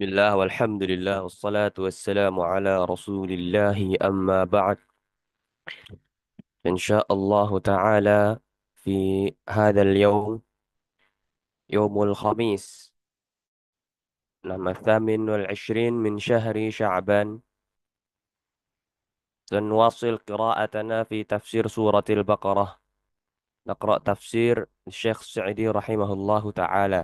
Bismillah walhamdulillah wassalatu wassalamu ala rasulillahi amma ba'd. Insyaallah ta'ala fi hadzal yawm yawmul khamis thamin wal 20 min syahri Sya'ban سنواصل قراءتنا في تفسير سورة البقرة نقرأ تفسير الشيخ السعدي رحمه الله تعالى.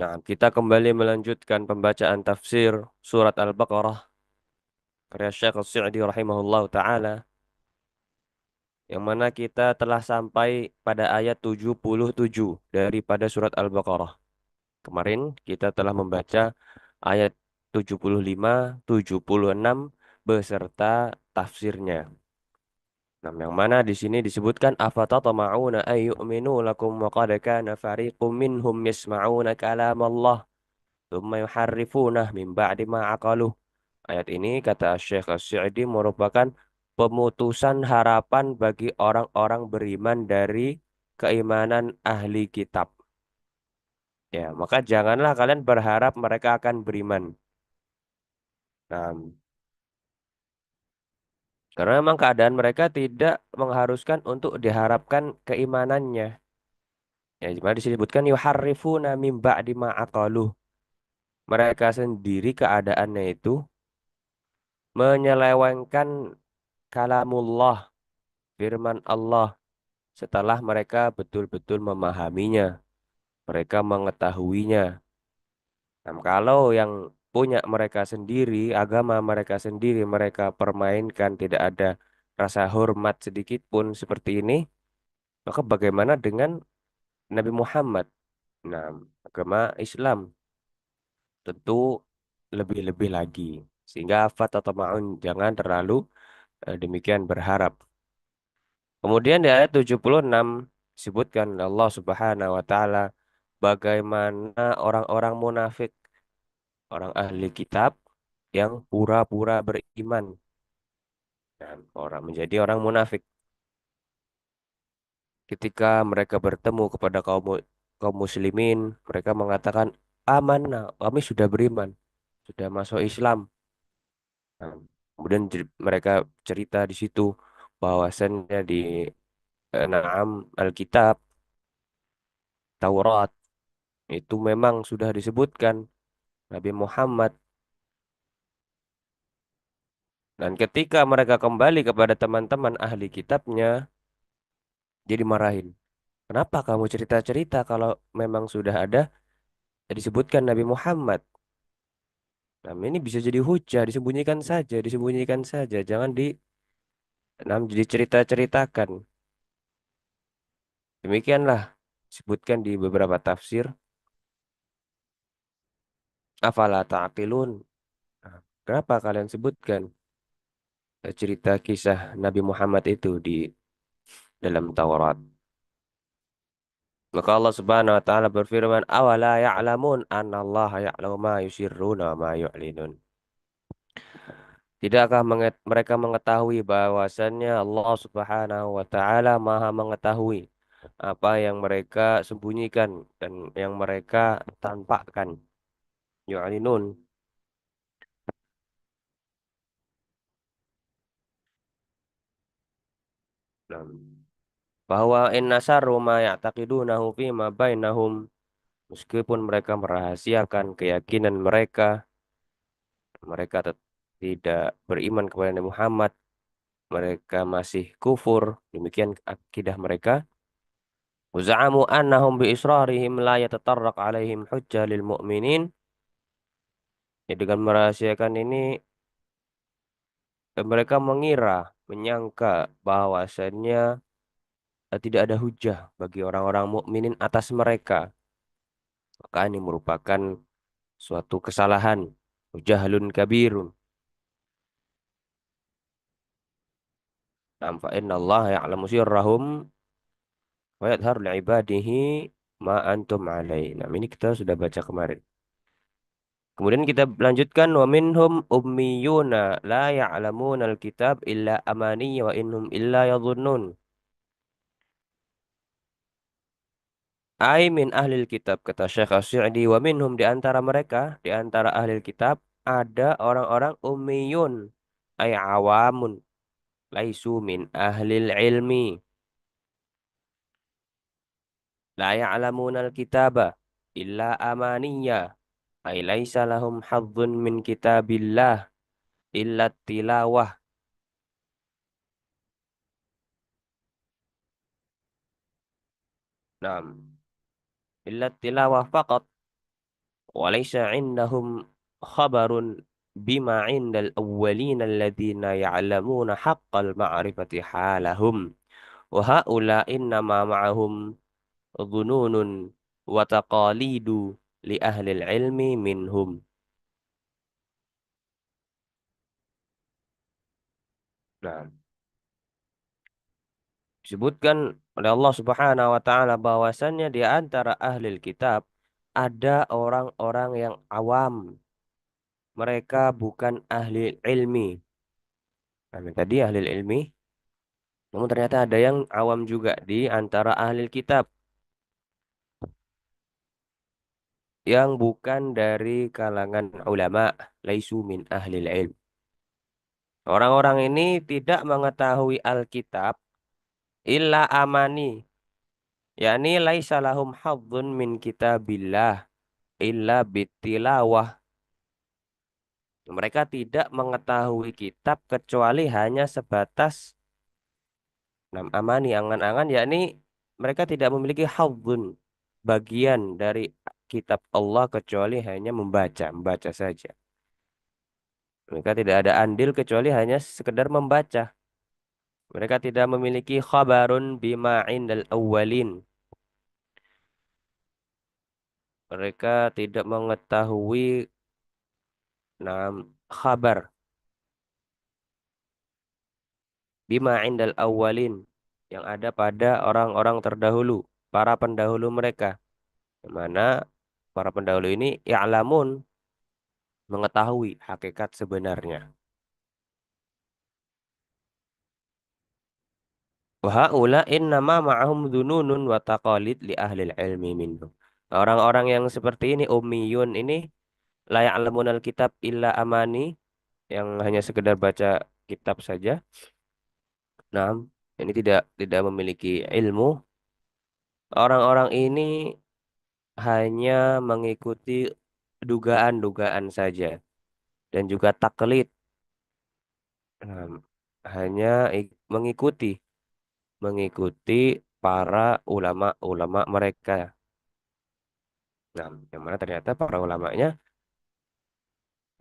Nah, kita kembali melanjutkan pembacaan tafsir surat Al-Baqarah karya Syekh Al-Sa'di rahimahullahu taala, yang mana kita telah sampai pada ayat 77 daripada surat Al-Baqarah. Kemarin kita telah membaca ayat 75, 76 beserta tafsirnya. Nah, yang mana di sini disebutkan afatatma'una ayyu'minu lakum wa qad kana fariqum minhum yasma'una kalam Allah tsumma yuharrifunah min ba'di ma aqaluh. Ayat ini kata Syekh As-Sa'di merupakan pemutusan harapan bagi orang-orang beriman dari keimanan ahli kitab. Ya, maka janganlah kalian berharap mereka akan beriman. Nah, karena memang keadaan mereka tidak mengharuskan untuk diharapkan keimanannya. Ya, cuma disebutkan yuharrifuna mim ba'di ma aqaluh. Mereka sendiri keadaannya itu menyelewengkan kalamullah, firman Allah, setelah mereka betul-betul memahaminya, mereka mengetahuinya. Nah, kalau yang punya mereka sendiri, agama mereka sendiri, mereka permainkan, tidak ada rasa hormat sedikit pun seperti ini, maka bagaimana dengan Nabi Muhammad? Nah, agama Islam tentu lebih-lebih lagi. Sehingga fatatma'un, jangan terlalu demikian berharap. Kemudian di ayat 76 disebutkan Allah Subhanahu wa taala bagaimana orang-orang munafik, orang ahli kitab yang pura-pura beriman. Dan orang menjadi orang munafik ketika mereka bertemu kepada kaum muslimin, mereka mengatakan amanna, kami sudah beriman, sudah masuk Islam. Nah, kemudian mereka cerita di situ bahwasannya di Naam Alkitab Taurat itu memang sudah disebutkan Nabi Muhammad. Dan ketika mereka kembali kepada teman-teman ahli kitabnya, dia dimarahin. Kenapa kamu cerita-cerita kalau memang sudah ada disebutkan Nabi Muhammad? Nah, ini bisa jadi hujah, disembunyikan saja, disembunyikan saja. Jangan jadi cerita-ceritakan. Demikianlah disebutkan di beberapa tafsir. Afala ta'qilun. Nah, kenapa kalian sebutkan cerita kisah Nabi Muhammad itu di dalam Taurat? Maka Allah Subhanahu wa taala berfirman, "Awala ya'lamun annallaha ya'lamu ma yusirruna wa ma yu'linun." Tidakkah mereka mengetahui bahwasannya Allah Subhanahu wa taala Maha mengetahui apa yang mereka sembunyikan dan yang mereka tampakkan. Yu'linun. Nah, bahwa inna syarru ma ya'taqidunahu fi ma bainahum, meskipun mereka merahasiakan keyakinan mereka, mereka tidak beriman kepada Nabi Muhammad, mereka masih kufur, demikian akidah mereka. Waza'amu annahum bi israrihim la yatatarraq alaihim hujjah lil mu'minin. Ya, dengan merahasiakan ini mereka mengira, menyangka bahwasannya tidak ada hujah bagi orang-orang mukminin atas mereka. Maka ini merupakan suatu kesalahan, jahlun kabirun. Fa inna Allah ya'lamu sirrahum wa yadhharu li'ibadihi ma antum alaih. Nah, ini kita sudah baca kemarin. Kemudian kita lanjutkan wa minhum ummiyuna la ya'lamunal kitab illa amani wa innhum illa yadhunnun. Ai min ahlil kitab kata Syekh As-Sa'di wa minhum di antara mereka di antara ahlil kitab ada orang-orang ummiyun ay awamun laisu min ahlil ilmi la ya'lamuna al-kitaba illa amaniya ay laisa lahum hadzun min kitabillah illa tilawah. Naam, illa tilawah faqat wa laisa indahum khabarun bima indal awwalina alladhina ya'lamuna haqqal ma'rifati halahum wa haula innama ma'ahum dhununun wa taqalidu li ahli ilmi minhum. Nah, disebutkan oleh Allah Subhanahu wa taala bahwasannya di antara ahli kitab ada orang-orang yang awam. Mereka bukan ahli ilmi. Nah, tadi ahli ilmi, namun ternyata ada yang awam juga di antara ahli kitab yang bukan dari kalangan ulama, laisu min ahli ilm. Orang-orang ini tidak mengetahui Alkitab illa amani, yakni laisa lahum hadzun min kitabillah illa bitilawah. Mereka tidak mengetahui kitab kecuali hanya sebatas amani angan-angan, yakni mereka tidak memiliki hadzun bagian dari kitab Allah kecuali hanya membaca saja. Mereka tidak ada andil kecuali hanya sekedar membaca. Mereka tidak memiliki khabarun bima indal awwalin. Mereka tidak mengetahui khabar bima indal awwalin yang ada pada orang-orang terdahulu, para pendahulu mereka. Yang mana para pendahulu ini ya'lamun mengetahui hakikat sebenarnya. Wa haula innama ma'ahum dzununun wa taqalid li ahli ilmi minhum. Orang-orang yang seperti ini ummiyun ini la ya'lamunal kitab illa amani, yang hanya sekedar baca kitab saja. Nah, ini tidak memiliki ilmu. Orang-orang ini hanya mengikuti dugaan-dugaan saja dan juga taklid. Nah, hanya mengikuti para ulama-ulama mereka. Nah, yang mana ternyata para ulamanya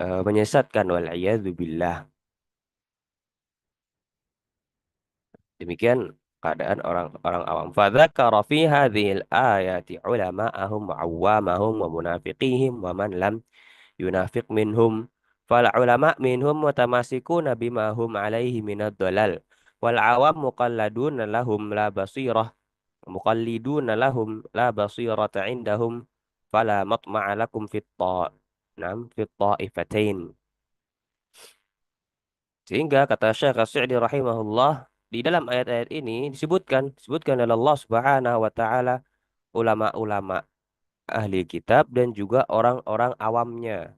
menyesatkan wal billah. Demikian keadaan orang-orang awam. Fadzakara fi hadhil ayati ulama'ahum wa 'awwamahum wa munafiqihim wa man lam yunafiq minhum. Fal ulama minhum mutamasikuna bima hum alaihi minad dalal. Wal awam muqalliduna lahum la basirata indahum fala matma'a lakum fit ta'ifatain. Sehingga kata Syekh As-Sa'di rahimahullah, di dalam ayat-ayat ini disebutkan oleh Allah Subhanahu wa taala ulama-ulama ahli kitab dan juga orang-orang awamnya.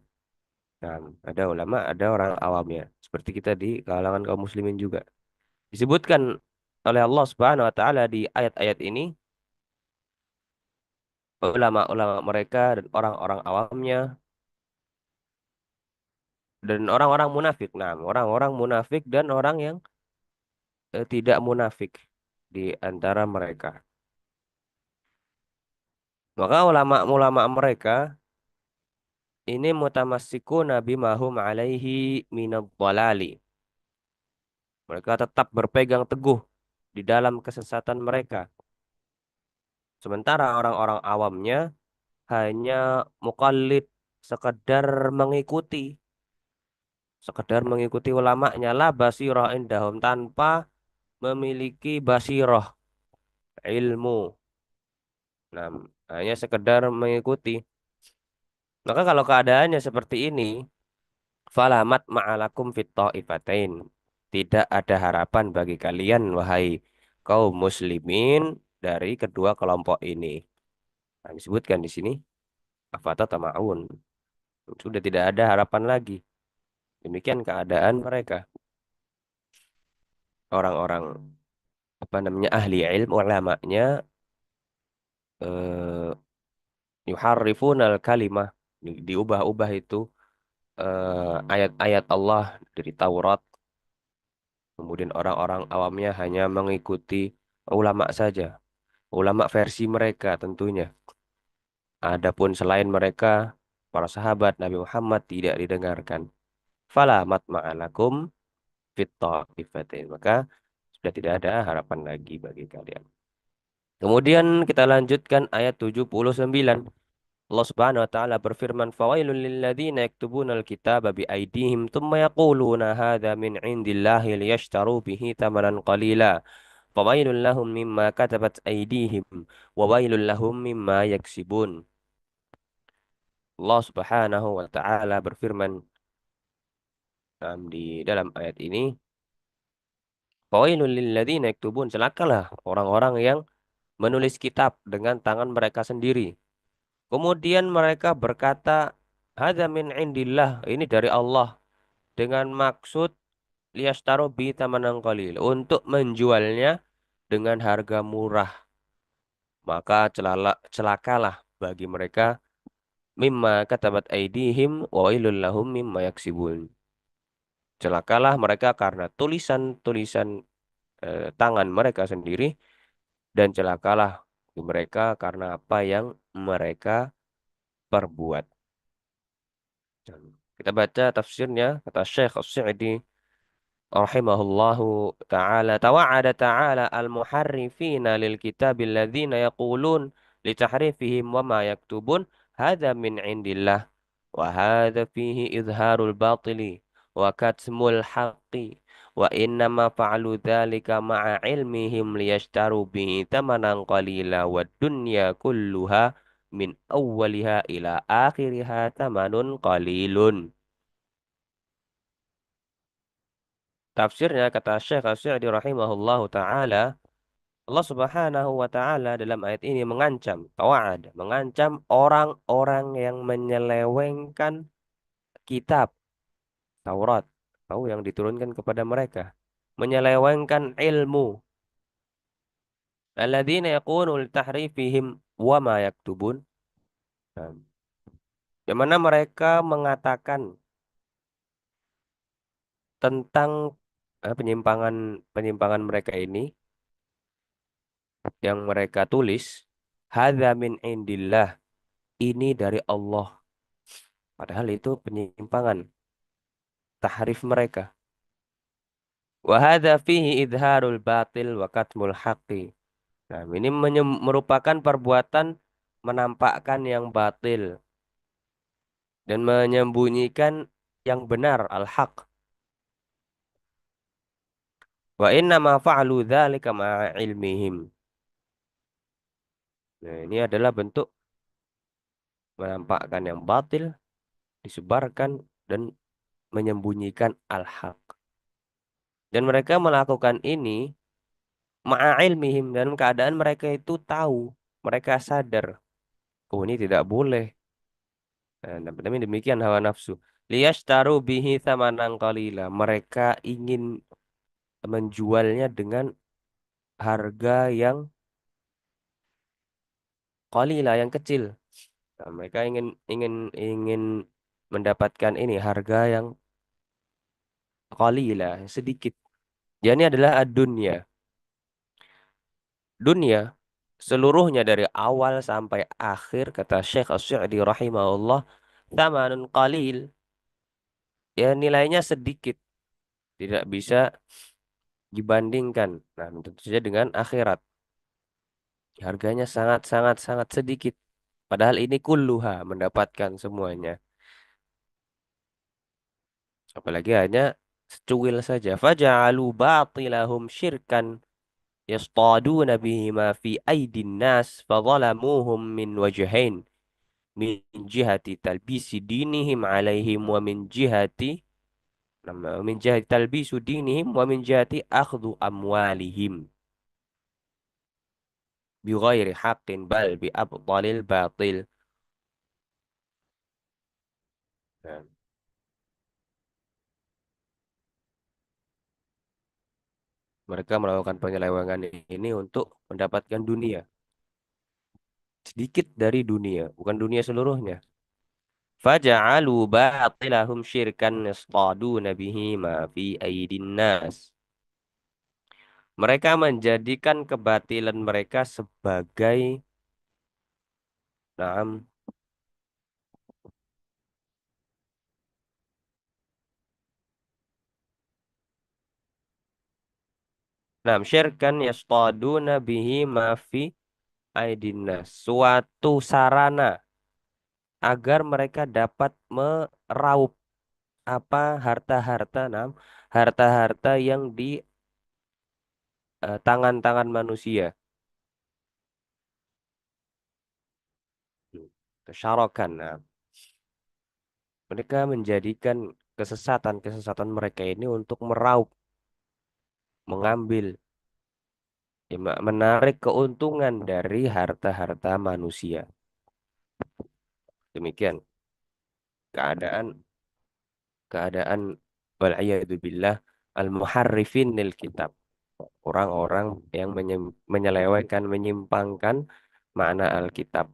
Nah, ada ulama, ada orang awamnya. Seperti kita di kalangan kaum muslimin juga. Disebutkan oleh Allah Subhanahu wa taala di ayat-ayat ini ulama-ulama mereka dan orang-orang awamnya dan orang-orang munafik. Nah, orang-orang munafik dan orang yang tidak munafik di antara mereka. Maka ulama-ulama mereka ini mutamassikuna bima hum alaihi minadh dhalali. Mereka tetap berpegang teguh di dalam kesesatan mereka. Sementara orang-orang awamnya hanya mukallid, sekedar mengikuti, ulamanya la basirah indahum, tanpa memiliki basirah ilmu. Nah, hanya sekedar mengikuti. Maka kalau keadaannya seperti ini, falamat ma'alakum fit ta'ifatain. Tidak ada harapan bagi kalian, wahai kaum muslimin, dari kedua kelompok ini. Nah, disebutkan di sini afatatma'un. Sudah tidak ada harapan lagi. Demikian keadaan mereka. Orang-orang apa namanya ahli ilmu ulamanya eh, yuharrifunal kalimah, diubah-ubah itu ayat-ayat Allah dari Taurat. Kemudian orang-orang awamnya hanya mengikuti ulama saja, ulama versi mereka tentunya. Adapun selain mereka, para sahabat Nabi Muhammad tidak didengarkan. Fala matma'alakum fit ta'ifatain. Maka sudah tidak ada harapan lagi bagi kalian. Kemudian kita lanjutkan ayat 79. Allah Subhanahu wa taala berfirman, "Fawailul lilladzina yaktubunal kitaba biaydihim tsumma yaquluna hadza min indillahi liyashtaru bihi thamanan qalila. Fawailul lahum mimma katabat aydihim wa wailul lahum mimma yaksibun." Allah Subhanahu wa taala berfirman di dalam ayat ini, "Fawailul lilladzina yaktubun." Celakalah orang-orang yang menulis kitab dengan tangan mereka sendiri. Kemudian mereka berkata, "Hadza min indillah." Ini dari Allah dengan maksud liyastaru bi tamanan qalil, untuk menjualnya dengan harga murah. Maka celakalah bagi mereka mimma katabat aidihim wa wailul lahum mimma yaksibun. Celakalah mereka karena tulisan-tulisan tangan mereka sendiri, dan celakalah mereka karena apa yang mereka perbuat. Kita baca tafsirnya, kata Syekh As-Sa'di rahimahullahu ta'ala, tawa'ada ta'ala al-muharrifina lil kitabil ladzina yaqulun li tahrifihim wa ma yaktubun hadza min indillah wa hadza fihi izharul batili wa katmul haqqi wa innama fa'alu dzalika ma'a ilmihim liyashtaru bihi thamanan qalila wad dunya kulluha min awwaliha ila akhiriha thamanun qalilun. Tafsirnya kata Syekh As-Sa'di rahimahullahu taala, Allah Subhanahu wa taala dalam ayat ini mengancam, tawa'ad, mengancam orang-orang yang menyelewengkan kitab Taurat, tahu yang diturunkan kepada mereka, menyelewengkan ilmu. Alladzina yaqulu li tahrifihim wa ma yaktubun. Nah, yang mana mereka mengatakan tentang penyimpangan penyimpangan mereka ini yang mereka tulis, hadza min indillah, ini dari Allah. Padahal itu penyimpangan, tahrif mereka. Wa hadza fihi idharul batil wa katmul haqqi. Nah, ini merupakan perbuatan menampakkan yang batil dan menyembunyikan yang benar, al-haq. Wa inna ma fa'alu dzalika ma'a ilmihim. Nah, ini adalah bentuk menampakkan yang batil, disebarkan dan menyembunyikan al-haq. Dan mereka melakukan ini ma'a ilmihim, dalam keadaan mereka itu tahu, mereka sadar, oh ini tidak boleh. Nah, tapi demikian hawa nafsu. Liyashtaru bihi tsamanan qalila. Mereka ingin menjualnya dengan harga yang qalila, yang kecil. Nah, mereka ingin ingin ingin mendapatkan ini harga yang qalila, sedikit. Jadi ini adalah ad-dunya. Dunia seluruhnya dari awal sampai akhir, kata Syekh As-Sa'di rahimahullah, thamanun qalil, ya nilainya sedikit, tidak bisa dibandingkan. Nah, tentu saja dengan akhirat. Harganya sangat sangat sangat sedikit. Padahal ini kulluha, mendapatkan semuanya. Apalagi hanya secuil saja. Faja'alu batilahum syirkan yastaduna bihi ma fi aidin nas fadhalamuhum min wajhain, min jihati talbisi dinihim alaihim wa min jihati min jihati talbisu dinihim wa min jihati akhdhu amwalihim. bighairi haqqin bal bi abtalil batil. Nah, mereka melakukan penyelewengan ini untuk mendapatkan dunia, sedikit dari dunia, bukan dunia seluruhnya. Faja'alu batilahum syirkan yasqaduna bihi ma fi aidin nas. Mereka menjadikan kebatilan mereka sebagai naam, syirkan yasqaduna bihi ma fi aidin nas. Suatu sarana agar mereka dapat meraup apa harta-harta harta-harta yang di tangan-tangan manusia. Kesyarakan. Nah, mereka menjadikan kesesatan-kesesatan mereka ini untuk meraup, mengambil, menarik keuntungan dari harta-harta manusia. Demikian keadaan keadaan billah al-muharrifin lil kitab. Orang-orang yang menyelewengkan, menyimpangkan makna Alkitab.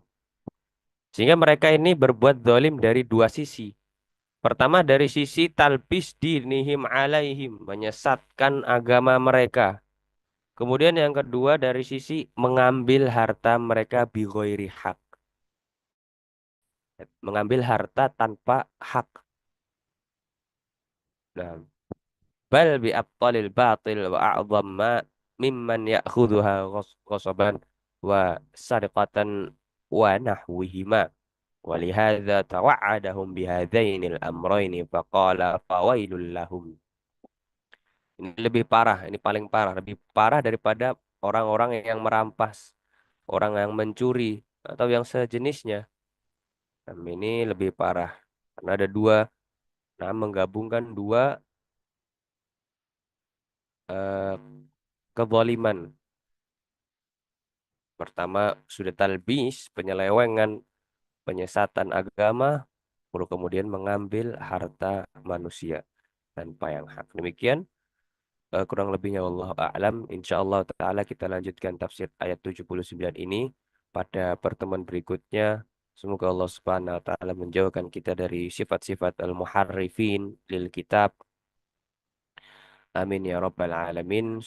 Sehingga mereka ini berbuat zalim dari dua sisi. Pertama dari sisi talbis dinihim alaihim, menyesatkan agama mereka. Kemudian yang kedua dari sisi mengambil harta mereka bighairi hak. Mengambil harta tanpa hak. Nah, bal bi abtalil batil wa a'zam ma mimman ya'khudhuha ghasaban wa sariqatan wa nahwihima. ولهذا توعدهم بهذين الأمرين فقال فويل لهم. Ini lebih parah, ini paling parah, lebih parah daripada orang-orang yang merampas, orang yang mencuri atau yang sejenisnya. Ini lebih parah karena ada dua, menggabungkan dua eh, kezaliman. Pertama sudah talbis, penyelewengan, penyesatan agama, lalu kemudian mengambil harta manusia tanpa yang hak. Demikian kurang lebihnya wallahu a'lam. Insyaallah taala kita lanjutkan tafsir ayat 79 ini pada pertemuan berikutnya. Semoga Allah Subhanahu wa taala menjauhkan kita dari sifat-sifat al-muharrifin lil kitab. Amin ya rabbal alamin.